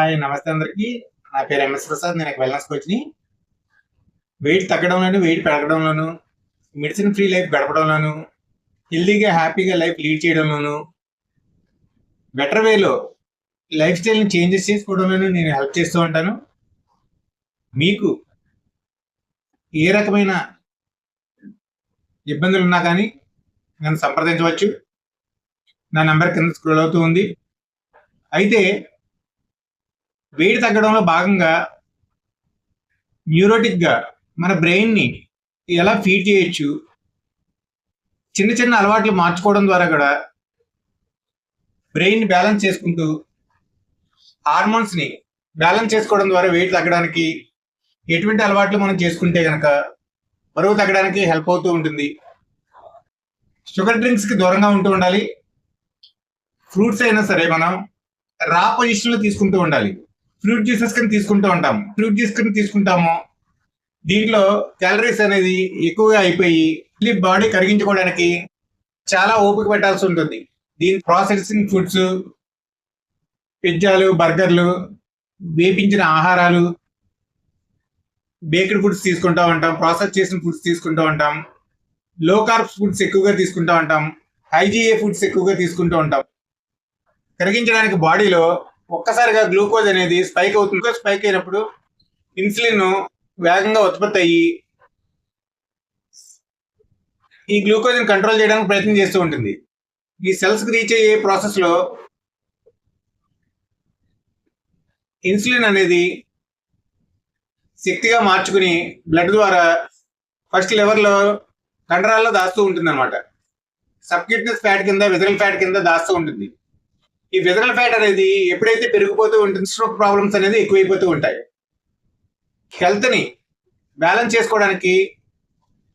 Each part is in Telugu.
హాయ్! నమస్తే అందరికి. నా పేరు ఎంఎస్ ప్రసాద్. నేను ఒక వెల్‌నెస్ కోచ్‌ని. వెయిట్ తగ్గడంలోను, వెయిట్ పెరగడంలోను, మెడిసిన్ ఫ్రీ లైఫ్ గడపడంలోను, హెల్తీగా, హ్యాపీగా లైఫ్ లీడ్ చేయడంలోను, బెటర్ వేలో లైఫ్ స్టైల్‌ని చేంజెస్ చేసుకోవడంలోను నేను హెల్ప్ చేస్తూ ఉంటాను. మీకు ఏ రకమైన ఇబ్బందులున్నా కానీ నన్ను సంప్రదించవచ్చు. నా నంబర్ కింద స్క్రోల్ అవుతూ ఉంది. అయితే వెయిట్ తగ్గడంలో భాగంగా న్యూరోటిక్‌గా మన బ్రెయిన్‌ని ఎలా ఫీడ్ చేయొచ్చు, చిన్న చిన్న అలవాట్లు మార్చుకోవడం ద్వారా కూడా బ్రెయిన్‌ని బ్యాలెన్స్ చేసుకుంటూ, హార్మోన్స్‌ని బ్యాలెన్స్ చేసుకోవడం ద్వారా వెయిట్ తగ్గడానికి ఎటువంటి అలవాట్లు మనం చేసుకుంటే గనక బరువు తగ్గడానికి హెల్ప్ అవుతూ ఉంటుంది. షుగర్ డ్రింక్స్‌కి దూరంగా ఉంటూ ఉండాలి. ఫ్రూట్స్ అయినా సరే మనం రా పొజిషన్‌లో తీసుకుంటూ ఉండాలి. ఫ్రూట్ జ్యూసెస్ కింద తీసుకుంటూ ఉంటాం. ఫ్రూట్ జ్యూస్ కింద తీసుకుంటాము. దీంట్లో క్యాలరీస్ అనేది ఎక్కువగా అయిపోయి మళ్ళీ బాడీ కరిగించుకోవడానికి చాలా ఓపిక పెట్టాల్సి ఉంటుంది. దీని ప్రాసెసింగ్ ఫుడ్స్, పిజ్జాలు, బర్గర్లు, వేపించిన ఆహారాలు, బేక్డ్ ఫుడ్స్ తీసుకుంటూ ఉంటాం. ప్రాసెస్ చేసిన ఫుడ్స్ తీసుకుంటూ ఉంటాం. లో కార్బ్స్ ఫుడ్స్ ఎక్కువగా తీసుకుంటూ ఉంటాం. హైజీఏ ఫుడ్స్ ఎక్కువగా తీసుకుంటూ ఉంటాం. కరిగించడానికి బాడీలో ఒక్కసారిగా గ్లూకోజ్ అనేది స్పైక్ అవుతుంది. స్పైక్ అయినప్పుడు ఇన్సులిన్ వేగంగా ఉత్పత్తి అయ్యి ఈ గ్లూకోజ్ని కంట్రోల్ చేయడానికి ప్రయత్నం చేస్తూ ఉంటుంది. ఈ సెల్స్కి రీచ్ అయ్యే ప్రాసెస్లో ఇన్సులిన్ అనేది శక్తిగా మార్చుకుని బ్లడ్ ద్వారా ఫస్ట్ లివర్లో కండరాల్లో దాస్తూ ఉంటుంది అనమాట. సబ్క్యూటనస్ ఫ్యాట్ కింద, విజరల్ ఫ్యాట్ కింద దాస్తూ ఉంటుంది. ఈ విజరల్ ఫ్యాట్ అనేది ఎప్పుడైతే పెరిగిపోతూ ఉంటుంది, స్ట్రోక్ ప్రాబ్లమ్స్ అనేది ఎక్కువైపోతూ ఉంటాయి. హెల్త్ని బ్యాలెన్స్ చేసుకోవడానికి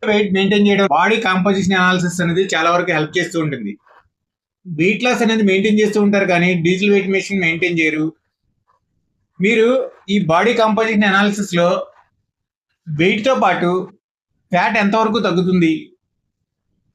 వెయిట్ మెయింటైన్ చేయడం, బాడీ కాంపోజిషన్ అనాలిసిస్ అనేది చాలా వరకు హెల్ప్ చేస్తూ ఉంటుంది. వెయిట్ లాస్ అనేది మెయింటైన్ చేస్తూ ఉంటారు కానీ డీజిల్ వెయిట్ మెషిన్ మెయింటైన్ చేయరు. మీరు ఈ బాడీ కాంపోజిషన్ అనాలిసిస్లో వెయిట్తో పాటు ఫ్యాట్ ఎంతవరకు తగ్గుతుంది,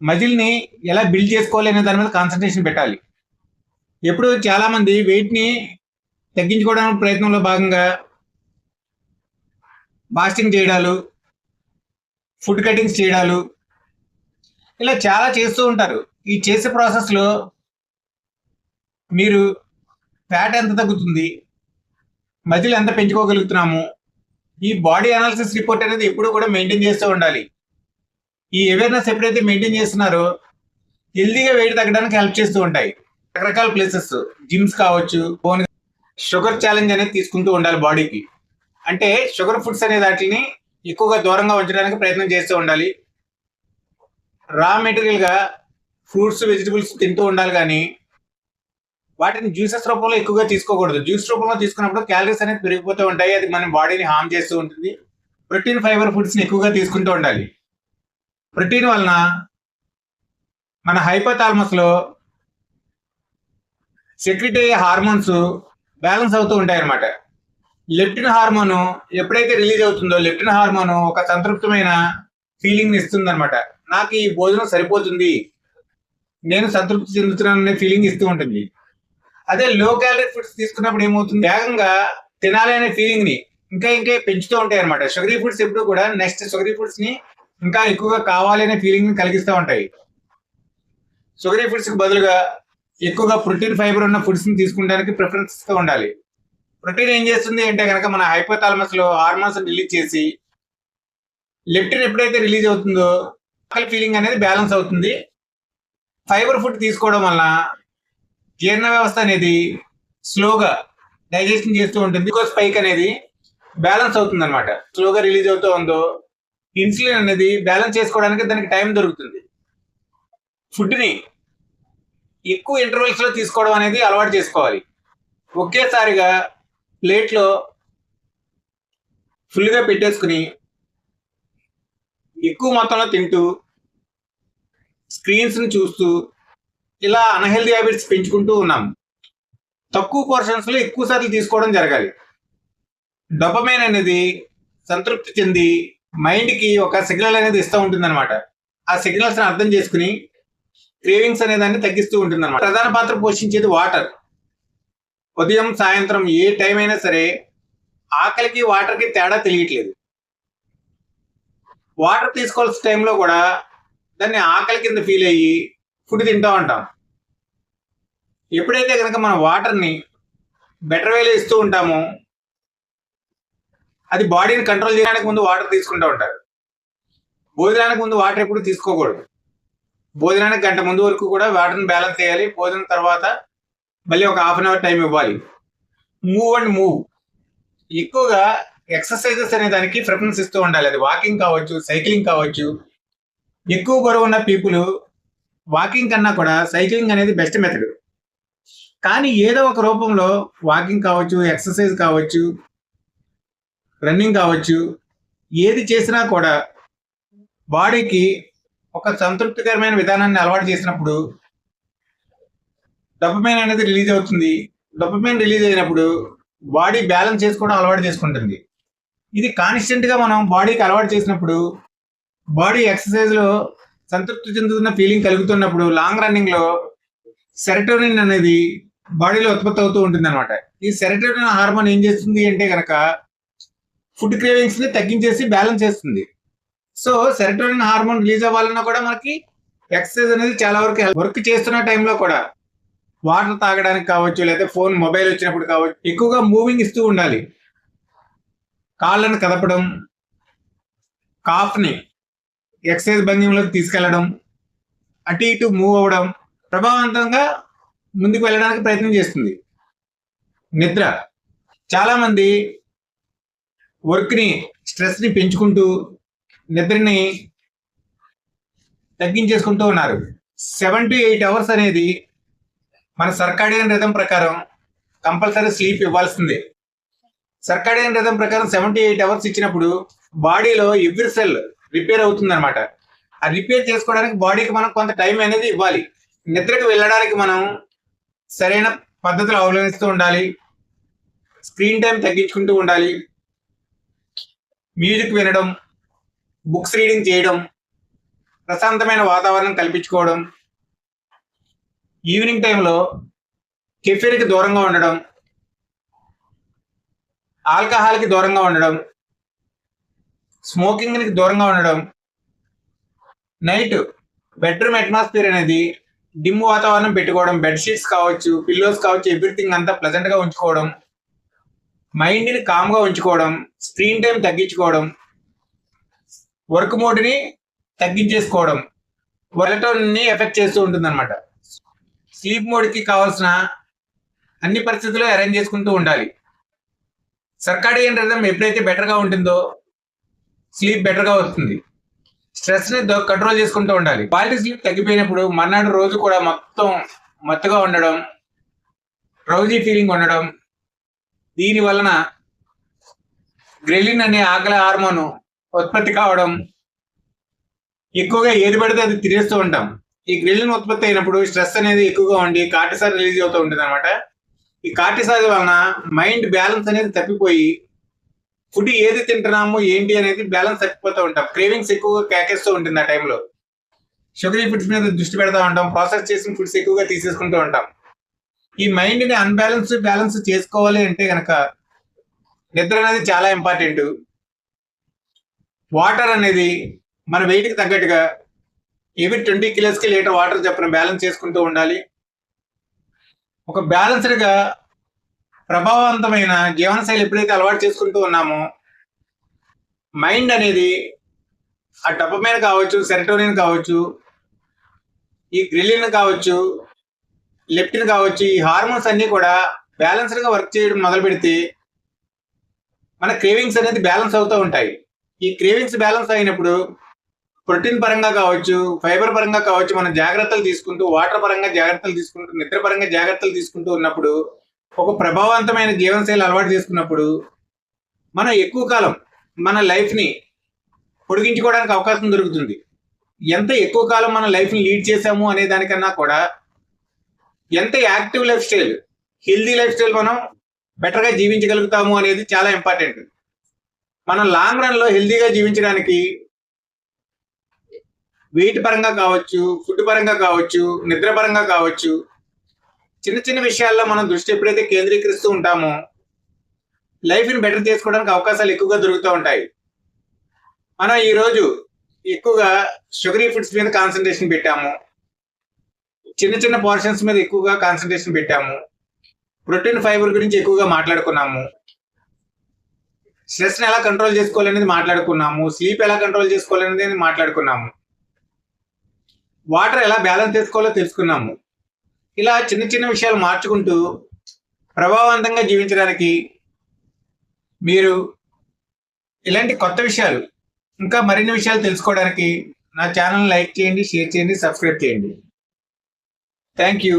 మజిల్ని ఎలా బిల్డ్ చేసుకోవాలి అనే దాని మీద కాన్సన్ట్రేషన్ పెట్టాలి. ఎప్పుడు చాలామంది వెయిట్ని తగ్గించుకోవడానికి ప్రయత్నంలో భాగంగా ఫాస్టింగ్ చేయడాలు, ఫుడ్ కటింగ్స్ చేయడాలు, ఇలా చాలా చేస్తూ ఉంటారు. ఈ చేసే ప్రాసెస్లో మీరు ఫ్యాట్ ఎంత తగ్గుతుంది, మజిల్ ఎంత పెంచుకోగలుగుతున్నాము, ఈ బాడీ అనాలిసిస్ రిపోర్ట్ అనేది ఎప్పుడు కూడా మెయింటైన్ చేస్తూ ఉండాలి. ఈ అవేర్నెస్ ఎప్పుడైతే మెయింటైన్ చేస్తున్నారో హెల్తీగా వెయిట్ తగ్గడానికి హెల్ప్ చేస్తూ ఉంటాయి. రకరకాల ప్లేసెస్, జిమ్స్ కావచ్చు, షుగర్ ఛాలెంజ్ అనేది తీసుకుంటూ ఉండాలి బాడీకి. అంటే షుగర్ ఫుడ్స్ అనే వాటిని ఎక్కువగా దూరంగా ఉంచడానికి ప్రయత్నం చేస్తూ ఉండాలి. రా మెటీరియల్గా ఫ్రూట్స్, వెజిటబుల్స్ తింటూ ఉండాలి కానీ వాటిని జ్యూసెస్ రూపంలో ఎక్కువగా తీసుకోకూడదు. జ్యూస్ రూపంలో తీసుకున్నప్పుడు క్యాలరీస్ అనేది పెరిగిపోతూ ఉంటాయి. అది మన బాడీని హార్మ్ చేస్తూ ఉంటుంది. ప్రోటీన్, ఫైబర్ ఫుడ్స్ని ఎక్కువగా తీసుకుంటూ ఉండాలి. ప్రోటీన్ వలన మన హైపోథాలమస్లో సెక్రెట్ అయ్యే హార్మోన్స్ బ్యాలెన్స్ అవుతూ ఉంటాయి అన్నమాట. లెప్టిన్ హార్మోన్ ఎప్పుడైతే రిలీజ్ అవుతుందో, లెప్టిన్ హార్మోన్ ఒక సంతృప్తమైన ఫీలింగ్ ఇస్తుంది అనమాట. నాకు ఈ భోజనం సరిపోతుంది, నేను సంతృప్తి చెందుతున్నాను అనే ఫీలింగ్ ఇస్తూ ఉంటుంది. అదే లో క్యాలరీ ఫుడ్స్ తీసుకున్నప్పుడు ఏమవుతుంది, వేగంగా తినాలి అనే ఫీలింగ్ ని ఇంకా ఇంకా పెంచుతూ ఉంటాయి అనమాట. షుగరీ ఫుడ్స్ ఎప్పుడు కూడా నెక్స్ట్ షుగరీ ఫుడ్స్ ని ఇంకా ఎక్కువగా కావాలి అనే ఫీలింగ్ ని కలిగిస్తూ ఉంటాయి. షుగరీ ఫుడ్స్ కి బదులుగా ఎక్కువగా ప్రోటీన్, ఫైబర్ ఉన్న ఫుడ్స్ ని తీసుకోవడానికి ప్రిఫరెన్స్ ఇస్తూ ఉండాలి. ప్రోటీన్ ఏం చేస్తుంది అంటే కనుక మన హైపోథాలమస్ లో హార్మోన్స్ రిలీజ్ చేసి లెప్టిన్ ఎప్పుడైతే రిలీజ్ అవుతుందో ఆకలి ఫీలింగ్ అనేది బ్యాలెన్స్ అవుతుంది. ఫైబర్ ఫుడ్ తీసుకోవడం వల్ల జీర్ణ వ్యవస్థ అనేది స్లోగా డైజెషన్ చేస్తూ ఉంటుంది. గ్లూకోజ్ స్పైక్ అనేది బ్యాలెన్స్ అవుతుంది అనమాట. స్లోగా రిలీజ్ అవుతూ ఉందో ఇన్సులిన్ అనేది బ్యాలెన్స్ చేసుకోవడానికి దానికి టైం దొరుకుతుంది. ఫుడ్ని ఎక్కువ ఇంటర్వెల్స్ లో తీసుకోవడం అనేది అలవాటు చేసుకోవాలి. ఒకేసారిగా ప్లేట్లో ఫుల్గా పెట్టేసుకుని ఎక్కువ మొత్తంలో తింటూ స్క్రీన్స్ని చూస్తూ ఇలా అన్హెల్దీ హ్యాబిట్స్ పెంచుకుంటూ ఉన్నాం. తక్కువ పోర్షన్స్లో ఎక్కువ సార్లు తీసుకోవడం జరగాలి. డోపమైన్ అనేది సంతృప్తి చెంది మైండ్కి ఒక సిగ్నల్ అనేది ఇస్తూ ఉంటుంది అనమాట. ఆ సిగ్నల్స్ని అర్థం చేసుకుని క్రేవింగ్స్ అనే దాన్ని తగ్గిస్తూ ఉంటుంది అనమాట. ప్రధాన పాత్ర పోషించేది వాటర్. ఉదయం సాయంత్రం ఏ టైం అయినా సరే ఆకలికి వాటర్కి తేడా తెలియట్లేదు. వాటర్ తీసుకోవాల్సిన టైంలో కూడా దాన్ని ఆకలి కింద ఫీల్ అయ్యి ఫుడ్ తింటూ ఉంటాం. ఎప్పుడైతే కనుక మనం వాటర్ని బెటర్ వేలో ఇస్తూ ఉంటామో అది బాడీని కంట్రోల్ చేయడానికి ముందు వాటర్ తీసుకుంటూ ఉంటారు. భోజనానికి ముందు వాటర్ ఎప్పుడు తీసుకోకూడదు. భోజనానికి గంట ముందు వరకు కూడా వాటర్ని బ్యాలెన్స్ చేయాలి. భోజనం తర్వాత మళ్ళీ ఒక హాఫ్ అన్ అవర్ టైం ఇవ్వాలి. మూవ్ అండ్ మూవ్, ఎక్కువగా ఎక్సర్సైజెస్ అనే దానికి ప్రిఫరెన్స్ ఇస్తూ ఉండాలి. అది వాకింగ్ కావచ్చు, సైక్లింగ్ కావచ్చు. ఎక్కువ బరువు ఉన్న పీపుల్ వాకింగ్ కన్నా కూడా సైక్లింగ్ అనేది బెస్ట్ మెథడ్. కానీ ఏదో ఒక రూపంలో వాకింగ్ కావచ్చు, ఎక్సర్సైజ్ కావచ్చు, రన్నింగ్ కావచ్చు, ఏది చేసినా కూడా బాడీకి ఒక సంతృప్తికరమైన విధానాన్ని అలవాటు చేసినప్పుడు డోపమైన్ అనేది రిలీజ్ అవుతుంది. డోపమైన్ రిలీజ్ అయినప్పుడు బాడీ బ్యాలెన్స్ చేసుకోవడం అలవాటు చేసుకుంటుంది. ఇది కాన్స్టెంట్ గా మనం బాడీకి అలవాటు చేసినప్పుడు, బాడీ ఎక్సర్సైజ్ లో సంతృప్తి చెందుతున్న ఫీలింగ్ కలుగుతున్నప్పుడు లాంగ్ రన్నింగ్ లో సెరటోనిన్ అనేది బాడీలో ఉత్పత్తి అవుతూ ఉంటుంది అనమాట. ఈ సెరటోనిన్ హార్మోన్ ఏం చేస్తుంది అంటే కనుక ఫుడ్ క్రేవింగ్స్ ని తగ్గించేసి బ్యాలెన్స్ చేస్తుంది. సో సెరటోనిన్ హార్మోన్ రిలీజ్ అవ్వాలన్నా కూడా మనకి ఎక్సర్సైజ్ అనేది చాలా వరకు వర్క్ చేస్తున్న టైంలో కూడా వాటర్ తాగడానికి కావచ్చు, లేదా ఫోన్ మొబైల్ వచ్చినప్పుడు కావచ్చు, ఎక్కువగా మూవింగ్ ఇస్తూ ఉండాలి. కాళ్ళను కదపడం, కాఫ్ని ఎక్సర్సైజ్ భంగిమలోకి తీసుకెళ్లడం, అటు ఇటు మూవ్ అవ్వడం ప్రభావవంతంగా ముందుకు వెళ్ళడానికి ప్రయత్నం చేస్తుంది. నిద్ర, చాలా మంది వర్క్ని స్ట్రెస్ని పెంచుకుంటూ నిద్రని తగ్గించేసుకుంటూ ఉన్నారు. 7 to 8 అవర్స్ అనేది మన సర్కాడియన్ రిథం ప్రకారం కంపల్సరీ స్లీప్ ఇవ్వాల్సిందే. సర్కాడియన్ రిథం ప్రకారం 7 to 8 అవర్స్ ఇచ్చినప్పుడు బాడీలో ఎవ్రీ సెల్ రిపేర్ అవుతుంది అనమాట. ఆ రిపేర్ చేసుకోవడానికి బాడీకి మనం కొంత టైం అనేది ఇవ్వాలి. నిద్రకు వెళ్ళడానికి మనం సరైన పద్ధతులు అవలంబిస్తూ ఉండాలి. స్క్రీన్ టైం తగ్గించుకుంటూ ఉండాలి. మ్యూజిక్ వినడం, బుక్స్ రీడింగ్ చేయడం, ప్రశాంతమైన వాతావరణం కల్పించుకోవడం, ఈవినింగ్ టైంలో కెఫేన్కి దూరంగా ఉండడం, ఆల్కహాల్కి దూరంగా ఉండడం, స్మోకింగ్కి దూరంగా ఉండడం, నైట్ బెడ్రూమ్ అట్మాస్ఫియర్ అనేది డిమ్ వాతావరణం పెట్టుకోవడం, బెడ్షీట్స్ కావచ్చు, పిల్లోస్ కావచ్చు, ఎవ్రీథింగ్ అంతా ప్లెజెంట్గా ఉంచుకోవడం, మైండ్ని కామ్గా ఉంచుకోవడం, స్క్రీన్ టైం తగ్గించుకోవడం, వర్క్ మోడ్ని తగ్గించేసుకోవడం మెలటోనిన్ని ఎఫెక్ట్ చేస్తూ ఉంటుంది అనమాట. స్లీప్ మోడ్కి కావాల్సిన అన్ని పరిస్థితులు అరేంజ్ చేసుకుంటూ ఉండాలి. సర్కాడియన్ రిథం ఎప్పుడైతే బెటర్గా ఉంటుందో స్లీప్ బెటర్గా వస్తుంది. స్ట్రెస్ని కంట్రోల్ చేసుకుంటూ ఉండాలి. క్వాలిటీ స్లీప్ తగ్గిపోయినప్పుడు మర్నాడు రోజు కూడా మొత్తం మత్తుగా ఉండడం, డ్రౌజీ ఫీలింగ్ ఉండడం, దీని వలన గ్రెలిన్ అనే ఆకలి హార్మోన్ ఉత్పత్తి కావడం, ఎక్కువగా ఏది పడితే అది తినేస్తూ ఉంటాం. ఈ గ్రెలిన్ ఉత్పత్తి అయినప్పుడు స్ట్రెస్ అనేది ఎక్కువగా ఉండి కార్టిసాల్ రిలీజ్ అవుతూ ఉంటుంది అనమాట. ఈ కార్టిసాల్ వలన మైండ్ బ్యాలెన్స్ అనేది తప్పిపోయి ఫుడ్ ఏది తింటున్నామో ఏంటి అనేది బ్యాలెన్స్ తప్పిపోతూ ఉంటాం. క్రేవింగ్స్ ఎక్కువగా కేకేస్తూ ఉంటుంది. ఆ టైంలో షుగరీ ఫుడ్స్ మీద దృష్టి పెడతా ఉంటాం. ప్రాసెస్ చేసిన ఫుడ్స్ ఎక్కువగా తీసేసుకుంటూ ఉంటాం. ఈ మైండ్ని బ్యాలెన్స్ చేసుకోవాలి అంటే కనుక నిద్ర అనేది చాలా ఇంపార్టెంట్. వాటర్ అనేది మన వెయిట్కి తగ్గట్టుగా ఎవ్రీ 20 కిలోస్కి లీటర్ వాటర్ చొప్పున బ్యాలెన్స్ చేసుకుంటూ ఉండాలి. ఒక బ్యాలెన్స్డ్గా ప్రభావవంతమైన జీవనశైలి ఎప్పుడైతే అలవాటు చేసుకుంటూ ఉన్నామో మైండ్ అనేది ఆ డోపమైన్ కావచ్చు, సెరటోనిన్ కావచ్చు, ఈ గ్రెలిన్ కావచ్చు, లెప్టిన్ కావచ్చు, ఈ హార్మోన్స్ అన్నీ కూడా బ్యాలెన్స్డ్గా వర్క్ చేయడం మొదలు పెడితే మన క్రేవింగ్స్ అనేది బ్యాలెన్స్ అవుతూ ఉంటాయి. ఈ క్రేవింగ్స్ బ్యాలెన్స్ అయినప్పుడు ప్రోటీన్ పరంగా కావచ్చు, ఫైబర్ పరంగా కావచ్చు, మనం జాగ్రత్తలు తీసుకుంటూ, వాటర్ పరంగా జాగ్రత్తలు తీసుకుంటూ, నిద్ర పరంగా జాగ్రత్తలు తీసుకుంటూ ఉన్నప్పుడు ఒక ప్రభావవంతమైన జీవనశైలి అలవాటు చేసుకున్నప్పుడు మనం ఎక్కువ కాలం మన లైఫ్ని పొడిగించుకోవడానికి అవకాశం దొరుకుతుంది. ఎంత ఎక్కువ కాలం మన లైఫ్ని లీడ్ చేసాము అనే దానికన్నా కూడా ఎంత active life style, healthy life style మనం బెటర్గా జీవించగలుగుతాము అనేది చాలా ఇంపార్టెంట్. మనం లాంగ్ రన్లో హెల్దీగా జీవించడానికి వెయిట్ పరంగా కావచ్చు, ఫుడ్ పరంగా కావచ్చు, నిద్ర పరంగా కావచ్చు, చిన్న చిన్న విషయాల్లో మనం దృష్టి ఎప్పుడైతే కేంద్రీకరిస్తూ ఉంటామో లైఫ్ని బెటర్ చేసుకోవడానికి అవకాశాలు ఎక్కువగా దొరుకుతూ ఉంటాయి. మనం ఈరోజు ఎక్కువగా షుగరీ ఫుడ్స్ మీద కాన్సన్ట్రేషన్ పెట్టాము, చిన్న చిన్న పోర్షన్స్ మీద ఎక్కువగా కాన్సన్ట్రేషన్ పెట్టాము, ప్రోటీన్ ఫైబర్ గురించి ఎక్కువగా మాట్లాడుకున్నాము, స్ట్రెస్ని ఎలా కంట్రోల్ చేసుకోవాలనేది మాట్లాడుకున్నాము, స్లీప్ ఎలా కంట్రోల్ చేసుకోవాలనేది మాట్లాడుకున్నాము, వాటర్ ఎలా బ్యాలెన్స్ చేసుకోవాలో తెలుసుకున్నాము. ఇలా చిన్న చిన్న విషయాలు మార్చుకుంటూ ప్రభావవంతంగా జీవించడానికి మీరు ఇలాంటి కొత్త విషయాలు ఇంకా మరిన్ని విషయాలు తెలుసుకోవడానికి నా ఛానల్ లైక్ చేయండి, షేర్ చేయండి, సబ్స్క్రైబ్ చేయండి. Thank you.